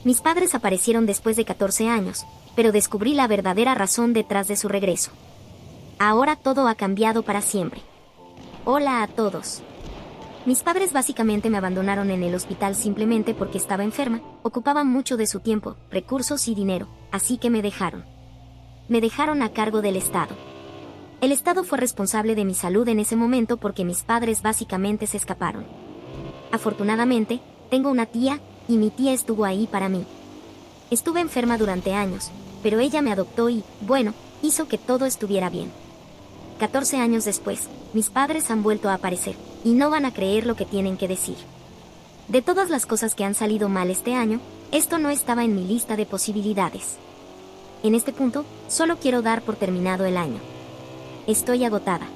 Mis padres aparecieron después de 14 años, pero descubrí la verdadera razón detrás de su regreso. Ahora todo ha cambiado para siempre. Hola a todos. Mis padres básicamente me abandonaron en el hospital simplemente porque estaba enferma, ocupaban mucho de su tiempo, recursos y dinero, así que me dejaron. Me dejaron a cargo del Estado. El Estado fue responsable de mi salud en ese momento porque mis padres básicamente se escaparon. Afortunadamente, tengo una tía, y mi tía estuvo ahí para mí. Estuve enferma durante años, pero ella me adoptó y, bueno, hizo que todo estuviera bien. 14 años después, mis padres han vuelto a aparecer, y no van a creer lo que tienen que decir. De todas las cosas que han salido mal este año, esto no estaba en mi lista de posibilidades. En este punto, solo quiero dar por terminado el año. Estoy agotada.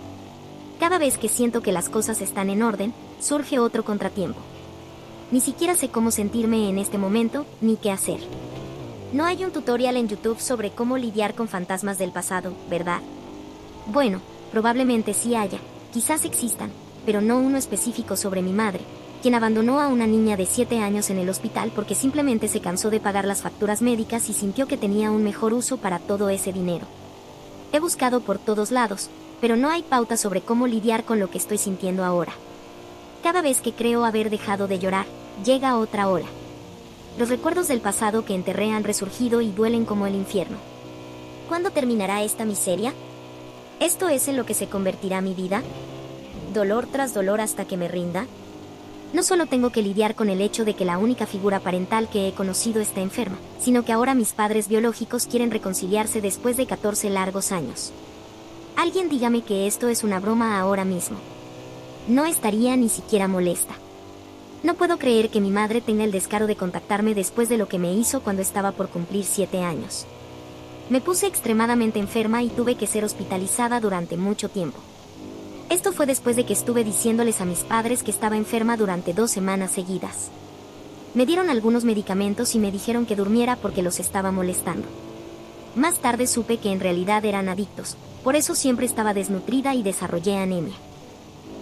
Cada vez que siento que las cosas están en orden, surge otro contratiempo. Ni siquiera sé cómo sentirme en este momento, ni qué hacer. No hay un tutorial en YouTube sobre cómo lidiar con fantasmas del pasado, ¿verdad? Bueno, probablemente sí haya, quizás existan, pero no uno específico sobre mi madre, quien abandonó a una niña de 7 años en el hospital porque simplemente se cansó de pagar las facturas médicas y sintió que tenía un mejor uso para todo ese dinero. He buscado por todos lados, pero no hay pauta sobre cómo lidiar con lo que estoy sintiendo ahora. Cada vez que creo haber dejado de llorar, llega otra ola. Los recuerdos del pasado que enterré han resurgido y duelen como el infierno. ¿Cuándo terminará esta miseria? ¿Esto es en lo que se convertirá mi vida? ¿Dolor tras dolor hasta que me rinda? No solo tengo que lidiar con el hecho de que la única figura parental que he conocido está enferma, sino que ahora mis padres biológicos quieren reconciliarse después de 14 largos años. Alguien dígame que esto es una broma ahora mismo. No estaría ni siquiera molesta. No puedo creer que mi madre tenga el descaro de contactarme después de lo que me hizo cuando estaba por cumplir 7 años. Me puse extremadamente enferma y tuve que ser hospitalizada durante mucho tiempo. Esto fue después de que estuve diciéndoles a mis padres que estaba enferma durante 2 semanas seguidas. Me dieron algunos medicamentos y me dijeron que durmiera porque los estaba molestando. Más tarde supe que en realidad eran adictos, por eso siempre estaba desnutrida y desarrollé anemia.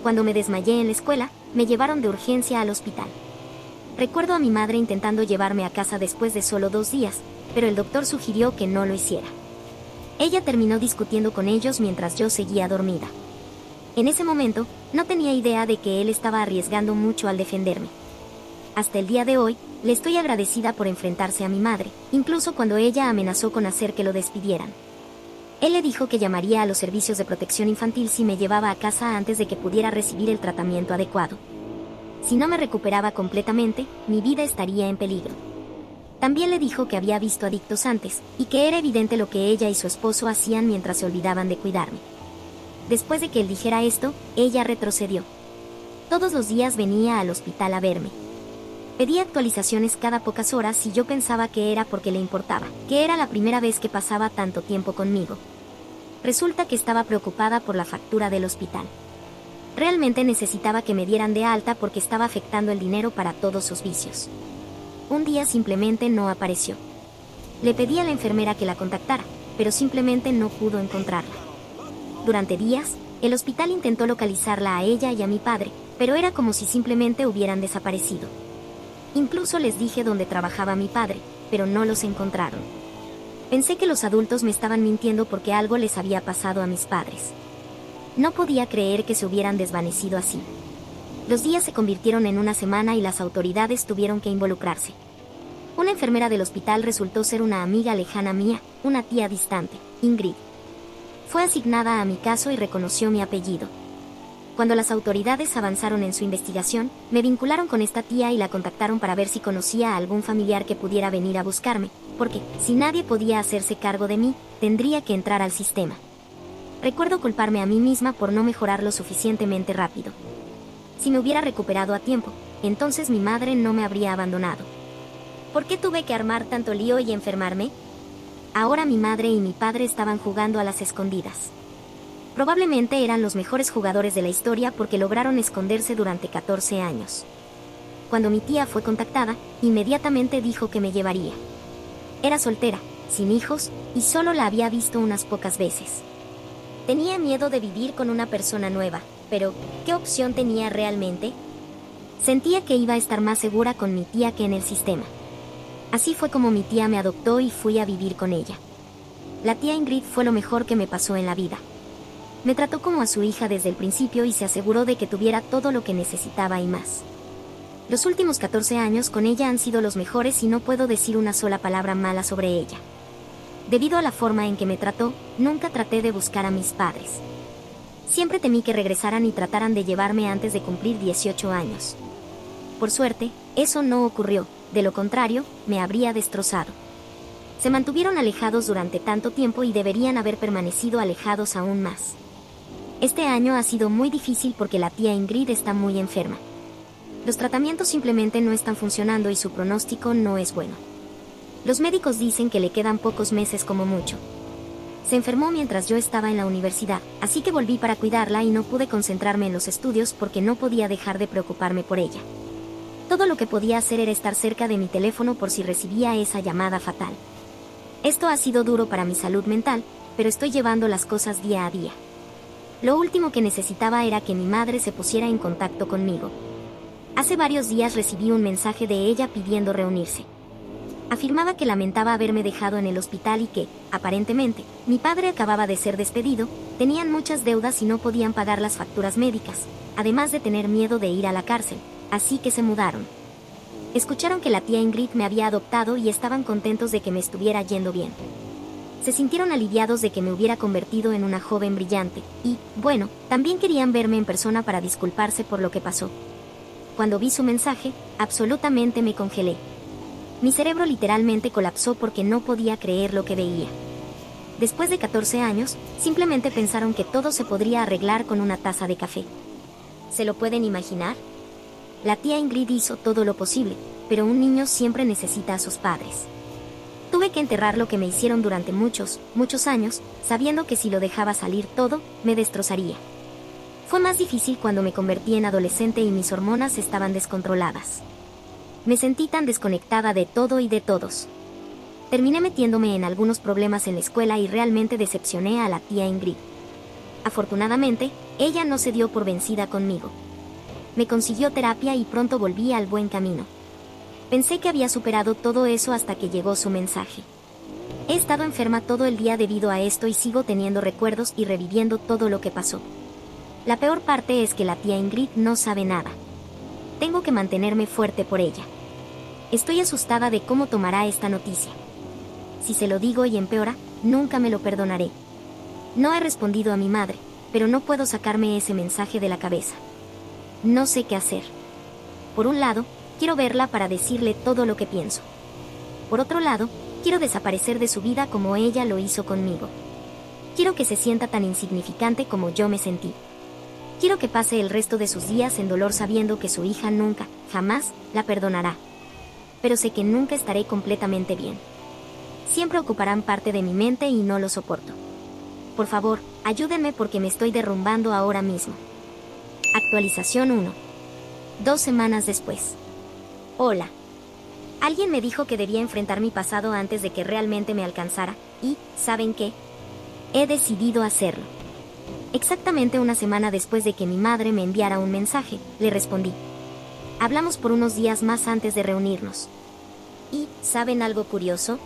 Cuando me desmayé en la escuela, me llevaron de urgencia al hospital. Recuerdo a mi madre intentando llevarme a casa después de solo 2 días, pero el doctor sugirió que no lo hiciera. Ella terminó discutiendo con ellos mientras yo seguía dormida. En ese momento, no tenía idea de que él estaba arriesgando mucho al defenderme. Hasta el día de hoy, le estoy agradecida por enfrentarse a mi madre, incluso cuando ella amenazó con hacer que lo despidieran. Él le dijo que llamaría a los servicios de protección infantil si me llevaba a casa antes de que pudiera recibir el tratamiento adecuado. Si no me recuperaba completamente, mi vida estaría en peligro. También le dijo que había visto adictos antes, y que era evidente lo que ella y su esposo hacían mientras se olvidaban de cuidarme. Después de que él dijera esto, ella retrocedió. Todos los días venía al hospital a verme. Pedía actualizaciones cada pocas horas y yo pensaba que era porque le importaba, que era la primera vez que pasaba tanto tiempo conmigo. Resulta que estaba preocupada por la factura del hospital. Realmente necesitaba que me dieran de alta porque estaba afectando el dinero para todos sus vicios. Un día simplemente no apareció. Le pedí a la enfermera que la contactara, pero simplemente no pudo encontrarla. Durante días, el hospital intentó localizarla a ella y a mi padre, pero era como si simplemente hubieran desaparecido. Incluso les dije dónde trabajaba mi padre, pero no los encontraron. Pensé que los adultos me estaban mintiendo porque algo les había pasado a mis padres. No podía creer que se hubieran desvanecido así. Los días se convirtieron en una semana y las autoridades tuvieron que involucrarse. Una enfermera del hospital resultó ser una amiga lejana mía, una tía distante, Ingrid. Fue asignada a mi caso y reconoció mi apellido. Cuando las autoridades avanzaron en su investigación, me vincularon con esta tía y la contactaron para ver si conocía a algún familiar que pudiera venir a buscarme, porque, si nadie podía hacerse cargo de mí, tendría que entrar al sistema. Recuerdo culparme a mí misma por no mejorar lo suficientemente rápido. Si me hubiera recuperado a tiempo, entonces mi madre no me habría abandonado. ¿Por qué tuve que armar tanto lío y enfermarme? Ahora mi madre y mi padre estaban jugando a las escondidas. Probablemente eran los mejores jugadores de la historia porque lograron esconderse durante 14 años. Cuando mi tía fue contactada, inmediatamente dijo que me llevaría. Era soltera, sin hijos, y solo la había visto unas pocas veces. Tenía miedo de vivir con una persona nueva, pero ¿qué opción tenía realmente? Sentía que iba a estar más segura con mi tía que en el sistema. Así fue como mi tía me adoptó y fui a vivir con ella. La tía Ingrid fue lo mejor que me pasó en la vida. Me trató como a su hija desde el principio y se aseguró de que tuviera todo lo que necesitaba y más. Los últimos 14 años con ella han sido los mejores y no puedo decir una sola palabra mala sobre ella. Debido a la forma en que me trató, nunca traté de buscar a mis padres. Siempre temí que regresaran y trataran de llevarme antes de cumplir 18 años. Por suerte, eso no ocurrió, de lo contrario, me habría destrozado. Se mantuvieron alejados durante tanto tiempo y deberían haber permanecido alejados aún más. Este año ha sido muy difícil porque la tía Ingrid está muy enferma. Los tratamientos simplemente no están funcionando y su pronóstico no es bueno. Los médicos dicen que le quedan pocos meses como mucho. Se enfermó mientras yo estaba en la universidad, así que volví para cuidarla y no pude concentrarme en los estudios porque no podía dejar de preocuparme por ella. Todo lo que podía hacer era estar cerca de mi teléfono por si recibía esa llamada fatal. Esto ha sido duro para mi salud mental, pero estoy llevando las cosas día a día. Lo último que necesitaba era que mi madre se pusiera en contacto conmigo. Hace varios días recibí un mensaje de ella pidiendo reunirse. Afirmaba que lamentaba haberme dejado en el hospital y que, aparentemente, mi padre acababa de ser despedido, tenían muchas deudas y no podían pagar las facturas médicas, además de tener miedo de ir a la cárcel, así que se mudaron. Escucharon que la tía Ingrid me había adoptado y estaban contentos de que me estuviera yendo bien. Se sintieron aliviados de que me hubiera convertido en una joven brillante, y, bueno, también querían verme en persona para disculparse por lo que pasó. Cuando vi su mensaje, absolutamente me congelé. Mi cerebro literalmente colapsó porque no podía creer lo que veía. Después de 14 años, simplemente pensaron que todo se podría arreglar con una taza de café. ¿Se lo pueden imaginar? La tía Ingrid hizo todo lo posible, pero un niño siempre necesita a sus padres. Tuve que enterrar lo que me hicieron durante muchos años, sabiendo que si lo dejaba salir todo, me destrozaría. Fue más difícil cuando me convertí en adolescente y mis hormonas estaban descontroladas. Me sentí tan desconectada de todo y de todos. Terminé metiéndome en algunos problemas en la escuela y realmente decepcioné a la tía Ingrid. Afortunadamente, ella no se dio por vencida conmigo. Me consiguió terapia y pronto volví al buen camino. Pensé que había superado todo eso hasta que llegó su mensaje. He estado enferma todo el día debido a esto y sigo teniendo recuerdos y reviviendo todo lo que pasó. La peor parte es que la tía Ingrid no sabe nada. Tengo que mantenerme fuerte por ella. Estoy asustada de cómo tomará esta noticia. Si se lo digo y empeora, nunca me lo perdonaré. No he respondido a mi madre, pero no puedo sacarme ese mensaje de la cabeza. No sé qué hacer. Por un lado, quiero verla para decirle todo lo que pienso. Por otro lado, quiero desaparecer de su vida como ella lo hizo conmigo. Quiero que se sienta tan insignificante como yo me sentí. Quiero que pase el resto de sus días en dolor sabiendo que su hija nunca, jamás, la perdonará. Pero sé que nunca estaré completamente bien. Siempre ocuparán parte de mi mente y no lo soporto. Por favor, ayúdenme porque me estoy derrumbando ahora mismo. Actualización 1. 2 semanas después. Hola. Alguien me dijo que debía enfrentar mi pasado antes de que realmente me alcanzara, y, ¿saben qué? He decidido hacerlo. Exactamente una semana después de que mi madre me enviara un mensaje, le respondí. Hablamos por unos días más antes de reunirnos. ¿Y, saben algo curioso?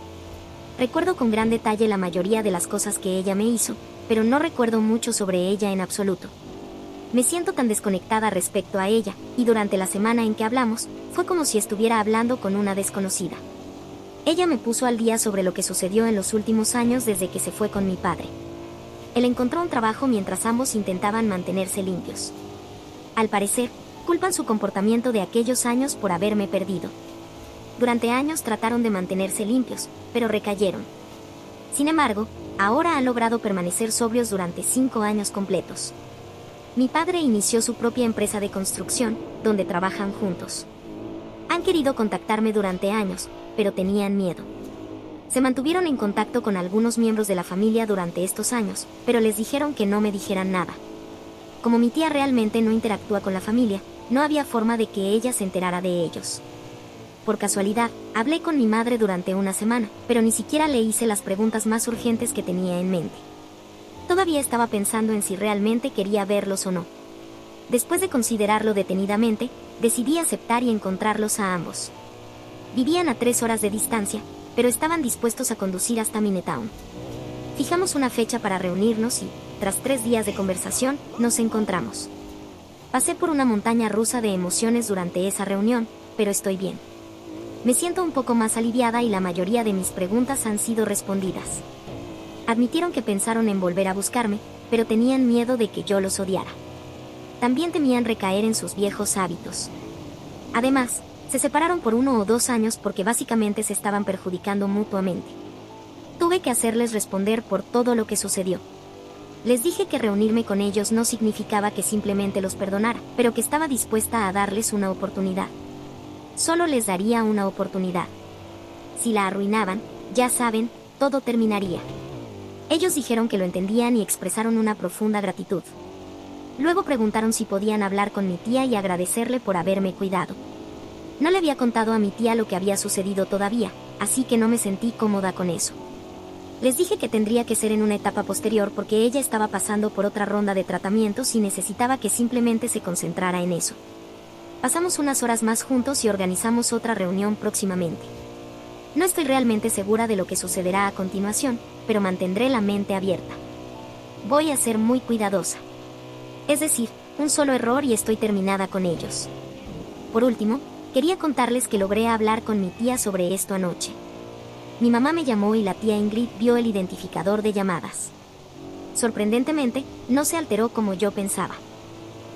Recuerdo con gran detalle la mayoría de las cosas que ella me hizo, pero no recuerdo mucho sobre ella en absoluto. Me siento tan desconectada respecto a ella, y durante la semana en que hablamos, fue como si estuviera hablando con una desconocida. Ella me puso al día sobre lo que sucedió en los últimos años desde que se fue con mi padre. Él encontró un trabajo mientras ambos intentaban mantenerse limpios. Al parecer, culpan su comportamiento de aquellos años por haberme perdido. Durante años trataron de mantenerse limpios, pero recayeron. Sin embargo, ahora han logrado permanecer sobrios durante 5 años completos. Mi padre inició su propia empresa de construcción, donde trabajan juntos. Han querido contactarme durante años, pero tenían miedo. Se mantuvieron en contacto con algunos miembros de la familia durante estos años, pero les dijeron que no me dijeran nada. Como mi tía realmente no interactúa con la familia, no había forma de que ella se enterara de ellos. Por casualidad, hablé con mi madre durante una semana, pero ni siquiera le hice las preguntas más urgentes que tenía en mente. Todavía estaba pensando en si realmente quería verlos o no. Después de considerarlo detenidamente, decidí aceptar y encontrarlos a ambos. Vivían a 3 horas de distancia, pero estaban dispuestos a conducir hasta Minetown. Fijamos una fecha para reunirnos y, tras 3 días de conversación, nos encontramos. Pasé por una montaña rusa de emociones durante esa reunión, pero estoy bien. Me siento un poco más aliviada y la mayoría de mis preguntas han sido respondidas. Admitieron que pensaron en volver a buscarme, pero tenían miedo de que yo los odiara. También temían recaer en sus viejos hábitos. Además, se separaron por 1 o 2 años porque básicamente se estaban perjudicando mutuamente. Tuve que hacerles responder por todo lo que sucedió. Les dije que reunirme con ellos no significaba que simplemente los perdonara, pero que estaba dispuesta a darles una oportunidad. Solo les daría una oportunidad. Si la arruinaban, ya saben, todo terminaría. Ellos dijeron que lo entendían y expresaron una profunda gratitud. Luego preguntaron si podían hablar con mi tía y agradecerle por haberme cuidado. No le había contado a mi tía lo que había sucedido todavía, así que no me sentí cómoda con eso. Les dije que tendría que ser en una etapa posterior porque ella estaba pasando por otra ronda de tratamientos y necesitaba que simplemente se concentrara en eso. Pasamos unas horas más juntos y organizamos otra reunión próximamente. No estoy realmente segura de lo que sucederá a continuación, pero mantendré la mente abierta. Voy a ser muy cuidadosa. Es decir, un solo error y estoy terminada con ellos. Por último, quería contarles que logré hablar con mi tía sobre esto anoche. Mi mamá me llamó y la tía Ingrid vio el identificador de llamadas. Sorprendentemente, no se alteró como yo pensaba.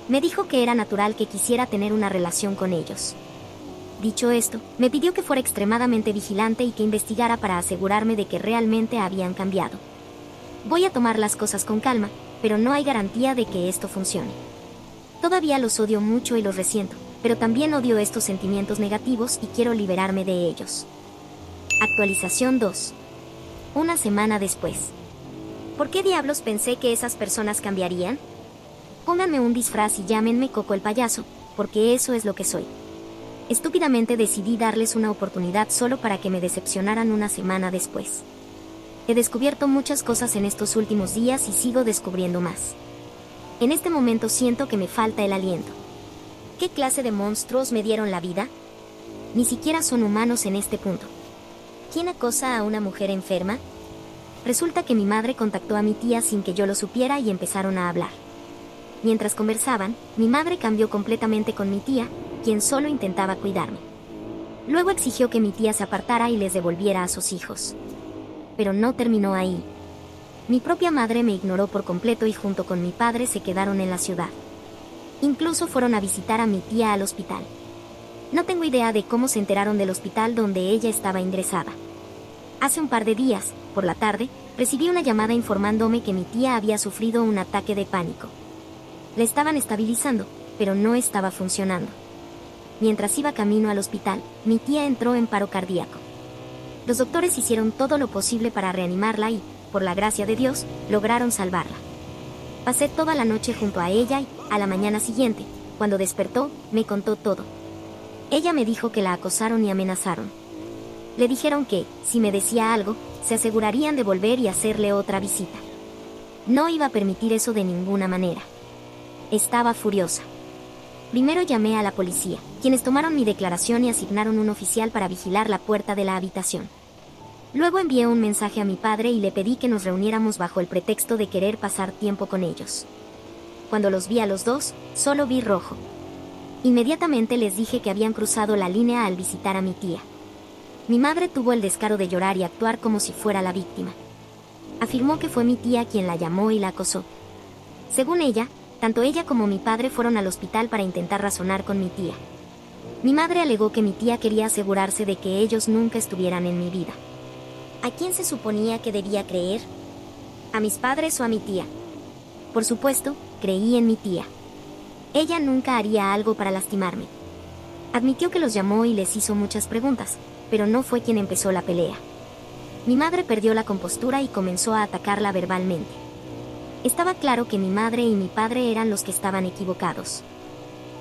Me dijo que era natural que quisiera tener una relación con ellos. Dicho esto, me pidió que fuera extremadamente vigilante y que investigara para asegurarme de que realmente habían cambiado. Voy a tomar las cosas con calma, pero no hay garantía de que esto funcione. Todavía los odio mucho y los resiento, pero también odio estos sentimientos negativos y quiero liberarme de ellos. Actualización 2. Una semana después. ¿Por qué diablos pensé que esas personas cambiarían? Pónganme un disfraz y llámenme Coco el payaso, porque eso es lo que soy. Estúpidamente decidí darles una oportunidad solo para que me decepcionaran una semana después. He descubierto muchas cosas en estos últimos días y sigo descubriendo más. En este momento siento que me falta el aliento. ¿Qué clase de monstruos me dieron la vida? Ni siquiera son humanos en este punto. ¿Quién acosa a una mujer enferma? Resulta que mi madre contactó a mi tía sin que yo lo supiera y empezaron a hablar. Mientras conversaban, mi madre cambió completamente con mi tía, quien solo intentaba cuidarme. Luego exigió que mi tía se apartara y les devolviera a sus hijos. Pero no terminó ahí. Mi propia madre me ignoró por completo y junto con mi padre se quedaron en la ciudad. Incluso fueron a visitar a mi tía al hospital. No tengo idea de cómo se enteraron del hospital donde ella estaba ingresada. Hace un par de días, por la tarde, recibí una llamada informándome que mi tía había sufrido un ataque de pánico. Le estaban estabilizando, pero no estaba funcionando. Mientras iba camino al hospital, mi tía entró en paro cardíaco. Los doctores hicieron todo lo posible para reanimarla y, por la gracia de Dios, lograron salvarla. Pasé toda la noche junto a ella y, a la mañana siguiente, cuando despertó, me contó todo. Ella me dijo que la acosaron y amenazaron. Le dijeron que, si me decía algo, se asegurarían de volver y hacerle otra visita. No iba a permitir eso de ninguna manera. Estaba furiosa. Primero llamé a la policía, quienes tomaron mi declaración y asignaron un oficial para vigilar la puerta de la habitación. Luego envié un mensaje a mi padre y le pedí que nos reuniéramos bajo el pretexto de querer pasar tiempo con ellos. Cuando los vi a los dos, solo vi rojo. Inmediatamente les dije que habían cruzado la línea al visitar a mi tía. Mi madre tuvo el descaro de llorar y actuar como si fuera la víctima. Afirmó que fue mi tía quien la llamó y la acosó. Según ella, tanto ella como mi padre fueron al hospital para intentar razonar con mi tía. Mi madre alegó que mi tía quería asegurarse de que ellos nunca estuvieran en mi vida. ¿A quién se suponía que debía creer? ¿A mis padres o a mi tía? Por supuesto, creí en mi tía. Ella nunca haría algo para lastimarme. Admitió que los llamó y les hizo muchas preguntas, pero no fue quien empezó la pelea. Mi madre perdió la compostura y comenzó a atacarla verbalmente. Estaba claro que mi madre y mi padre eran los que estaban equivocados.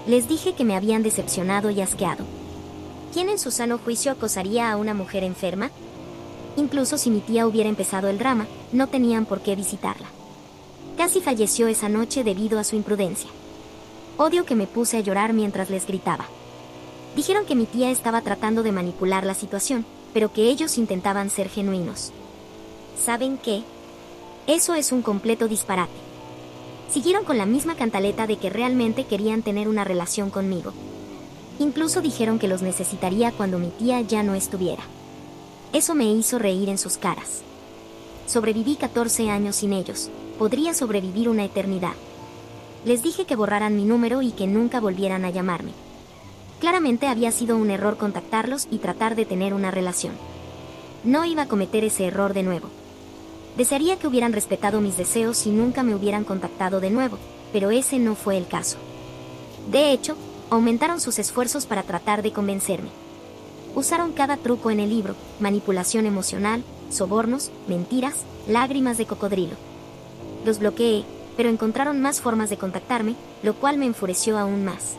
Les dije que me habían decepcionado y asqueado. ¿Quién en su sano juicio acosaría a una mujer enferma? Incluso si mi tía hubiera empezado el drama, no tenían por qué visitarla. Casi falleció esa noche debido a su imprudencia. Odio que me puse a llorar mientras les gritaba. Dijeron que mi tía estaba tratando de manipular la situación, pero que ellos intentaban ser genuinos. ¿Saben qué? Eso es un completo disparate. Siguieron con la misma cantaleta de que realmente querían tener una relación conmigo. Incluso dijeron que los necesitaría cuando mi tía ya no estuviera. Eso me hizo reír en sus caras. Sobreviví 14 años sin ellos, podría sobrevivir una eternidad. Les dije que borraran mi número y que nunca volvieran a llamarme. Claramente había sido un error contactarlos y tratar de tener una relación. No iba a cometer ese error de nuevo. Desearía que hubieran respetado mis deseos y nunca me hubieran contactado de nuevo, pero ese no fue el caso. De hecho, aumentaron sus esfuerzos para tratar de convencerme. Usaron cada truco en el libro: manipulación emocional, sobornos, mentiras, lágrimas de cocodrilo. Los bloqueé, pero encontraron más formas de contactarme, lo cual me enfureció aún más.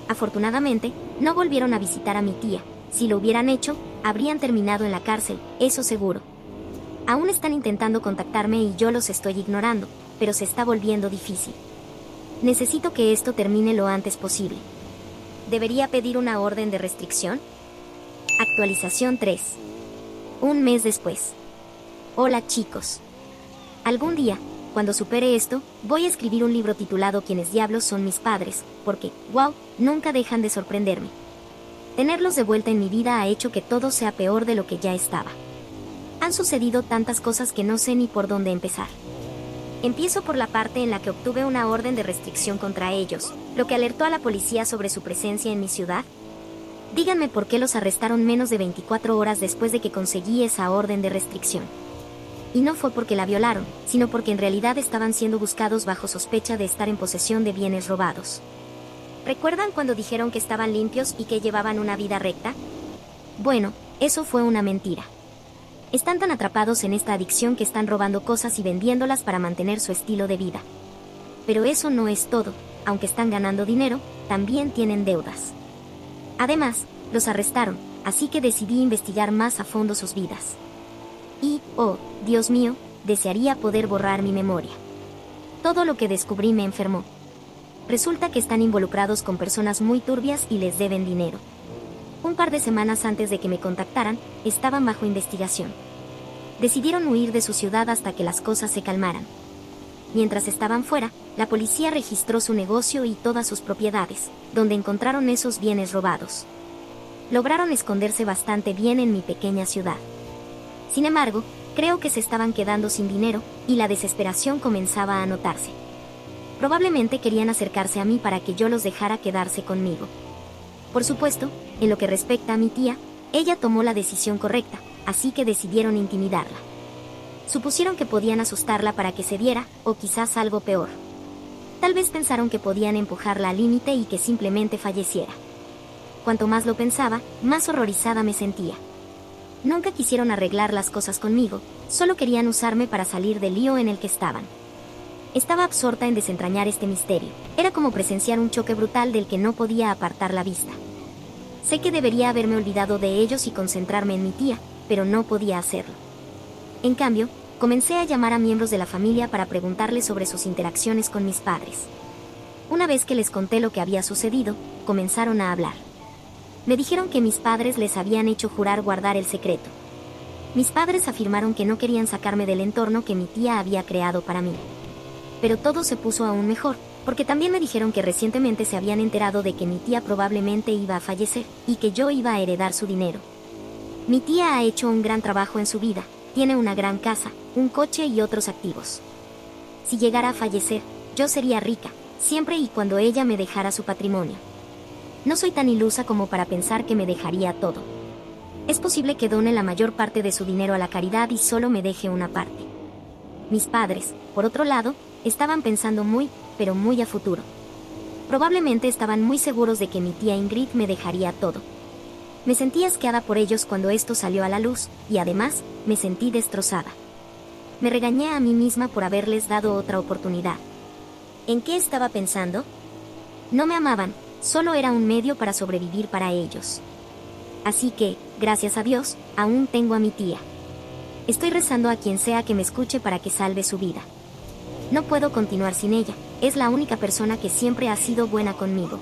Afortunadamente, no volvieron a visitar a mi tía. Si lo hubieran hecho, habrían terminado en la cárcel, eso seguro. Aún están intentando contactarme y yo los estoy ignorando, pero se está volviendo difícil. Necesito que esto termine lo antes posible. ¿Debería pedir una orden de restricción? Actualización 3. Un mes después. Hola chicos. Algún día, cuando supere esto, voy a escribir un libro titulado ¿Quiénes diablos son mis padres? Porque, wow, nunca dejan de sorprenderme. Tenerlos de vuelta en mi vida ha hecho que todo sea peor de lo que ya estaba. Han sucedido tantas cosas que no sé ni por dónde empezar. Empiezo por la parte en la que obtuve una orden de restricción contra ellos, lo que alertó a la policía sobre su presencia en mi ciudad. Díganme por qué los arrestaron menos de 24 horas después de que conseguí esa orden de restricción. Y no fue porque la violaron, sino porque en realidad estaban siendo buscados bajo sospecha de estar en posesión de bienes robados. ¿Recuerdan cuando dijeron que estaban limpios y que llevaban una vida recta? Bueno, eso fue una mentira. Están tan atrapados en esta adicción que están robando cosas y vendiéndolas para mantener su estilo de vida. Pero eso no es todo, aunque están ganando dinero, también tienen deudas. Además, los arrestaron, así que decidí investigar más a fondo sus vidas. Y, oh, Dios mío, desearía poder borrar mi memoria. Todo lo que descubrí me enfermó. Resulta que están involucrados con personas muy turbias y les deben dinero. Un par de semanas antes de que me contactaran, estaban bajo investigación. Decidieron huir de su ciudad hasta que las cosas se calmaran. Mientras estaban fuera, la policía registró su negocio y todas sus propiedades, donde encontraron esos bienes robados. Lograron esconderse bastante bien en mi pequeña ciudad. Sin embargo, creo que se estaban quedando sin dinero, y la desesperación comenzaba a notarse. Probablemente querían acercarse a mí para que yo los dejara quedarse conmigo. Por supuesto, en lo que respecta a mi tía, ella tomó la decisión correcta, así que decidieron intimidarla. Supusieron que podían asustarla para que cediera, o quizás algo peor. Tal vez pensaron que podían empujarla al límite y que simplemente falleciera. Cuanto más lo pensaba, más horrorizada me sentía. Nunca quisieron arreglar las cosas conmigo, solo querían usarme para salir del lío en el que estaban. Estaba absorta en desentrañar este misterio. Era como presenciar un choque brutal del que no podía apartar la vista. Sé que debería haberme olvidado de ellos y concentrarme en mi tía, pero no podía hacerlo. En cambio, comencé a llamar a miembros de la familia para preguntarles sobre sus interacciones con mis padres. Una vez que les conté lo que había sucedido, comenzaron a hablar. Me dijeron que mis padres les habían hecho jurar guardar el secreto. Mis padres afirmaron que no querían sacarme del entorno que mi tía había creado para mí. Pero todo se puso aún mejor, porque también me dijeron que recientemente se habían enterado de que mi tía probablemente iba a fallecer, y que yo iba a heredar su dinero. Mi tía ha hecho un gran trabajo en su vida, tiene una gran casa, un coche y otros activos. Si llegara a fallecer, yo sería rica, siempre y cuando ella me dejara su patrimonio. No soy tan ilusa como para pensar que me dejaría todo. Es posible que done la mayor parte de su dinero a la caridad y solo me deje una parte. Mis padres, por otro lado, estaban pensando muy, pero muy a futuro. Probablemente estaban muy seguros de que mi tía Ingrid me dejaría todo. Me sentí asqueada por ellos cuando esto salió a la luz, y además, me sentí destrozada. Me regañé a mí misma por haberles dado otra oportunidad. ¿En qué estaba pensando? No me amaban, solo era un medio para sobrevivir para ellos. Así que, gracias a Dios, aún tengo a mi tía. Estoy rezando a quien sea que me escuche para que salve su vida. No puedo continuar sin ella, es la única persona que siempre ha sido buena conmigo.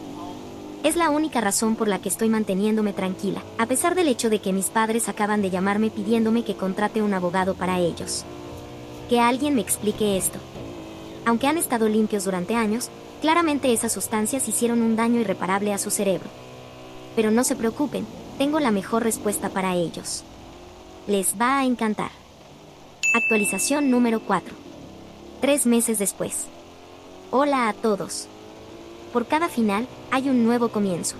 Es la única razón por la que estoy manteniéndome tranquila, a pesar del hecho de que mis padres acaban de llamarme pidiéndome que contrate un abogado para ellos. Que alguien me explique esto. Aunque han estado limpios durante años, claramente esas sustancias hicieron un daño irreparable a su cerebro. Pero no se preocupen, tengo la mejor respuesta para ellos. Les va a encantar. Actualización número 4. 3 meses después. Hola a todos. Por cada final, hay un nuevo comienzo.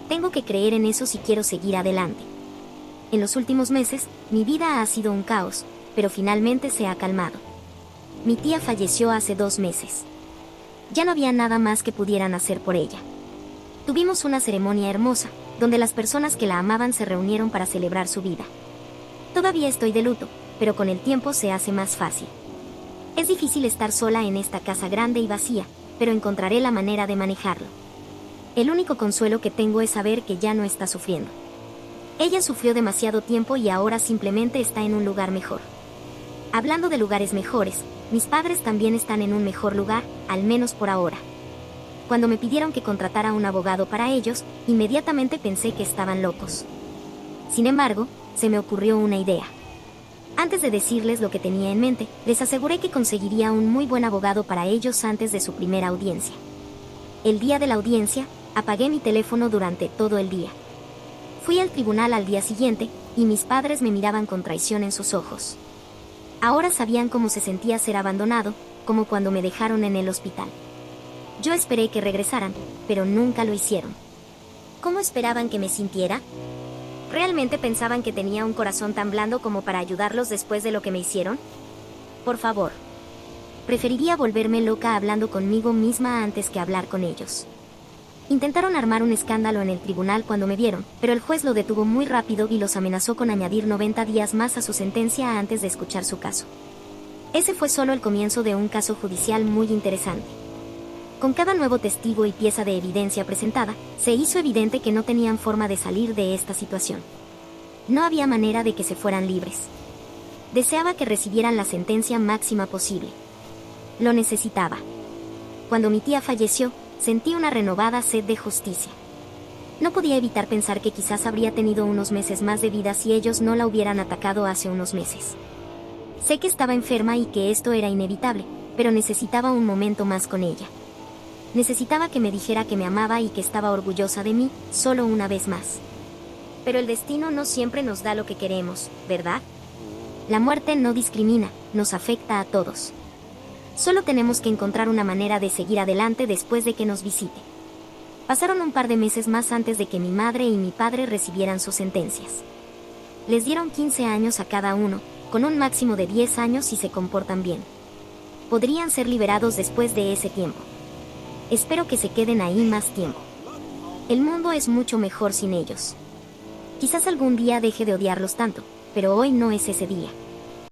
Tengo que creer en eso si quiero seguir adelante. En los últimos meses, mi vida ha sido un caos, pero finalmente se ha calmado. Mi tía falleció hace 2 meses. Ya no había nada más que pudieran hacer por ella. Tuvimos una ceremonia hermosa, donde las personas que la amaban se reunieron para celebrar su vida. Todavía estoy de luto, pero con el tiempo se hace más fácil. Es difícil estar sola en esta casa grande y vacía, pero encontraré la manera de manejarlo. El único consuelo que tengo es saber que ya no está sufriendo. Ella sufrió demasiado tiempo y ahora simplemente está en un lugar mejor. Hablando de lugares mejores, mis padres también están en un mejor lugar, al menos por ahora. Cuando me pidieron que contratara un abogado para ellos, inmediatamente pensé que estaban locos. Sin embargo, se me ocurrió una idea. Antes de decirles lo que tenía en mente, les aseguré que conseguiría un muy buen abogado para ellos antes de su primera audiencia. El día de la audiencia, apagué mi teléfono durante todo el día. Fui al tribunal al día siguiente, y mis padres me miraban con traición en sus ojos. Ahora sabían cómo se sentía ser abandonado, como cuando me dejaron en el hospital. Yo esperé que regresaran, pero nunca lo hicieron. ¿Cómo esperaban que me sintiera? ¿Realmente pensaban que tenía un corazón tan blando como para ayudarlos después de lo que me hicieron? Por favor. Preferiría volverme loca hablando conmigo misma antes que hablar con ellos. Intentaron armar un escándalo en el tribunal cuando me vieron, pero el juez lo detuvo muy rápido y los amenazó con añadir 90 días más a su sentencia antes de escuchar su caso. Ese fue solo el comienzo de un caso judicial muy interesante. Con cada nuevo testigo y pieza de evidencia presentada, se hizo evidente que no tenían forma de salir de esta situación. No había manera de que se fueran libres. Deseaba que recibieran la sentencia máxima posible. Lo necesitaba. Cuando mi tía falleció, sentí una renovada sed de justicia. No podía evitar pensar que quizás habría tenido unos meses más de vida si ellos no la hubieran atacado hace unos meses. Sé que estaba enferma y que esto era inevitable, pero necesitaba un momento más con ella. Necesitaba que me dijera que me amaba y que estaba orgullosa de mí, solo una vez más. Pero el destino no siempre nos da lo que queremos, ¿verdad? La muerte no discrimina, nos afecta a todos. Solo tenemos que encontrar una manera de seguir adelante después de que nos visite. Pasaron un par de meses más antes de que mi madre y mi padre recibieran sus sentencias. Les dieron 15 años a cada uno, con un máximo de 10 años si se comportan bien. Podrían ser liberados después de ese tiempo. Espero que se queden ahí más tiempo. El mundo es mucho mejor sin ellos. Quizás algún día deje de odiarlos tanto, pero hoy no es ese día.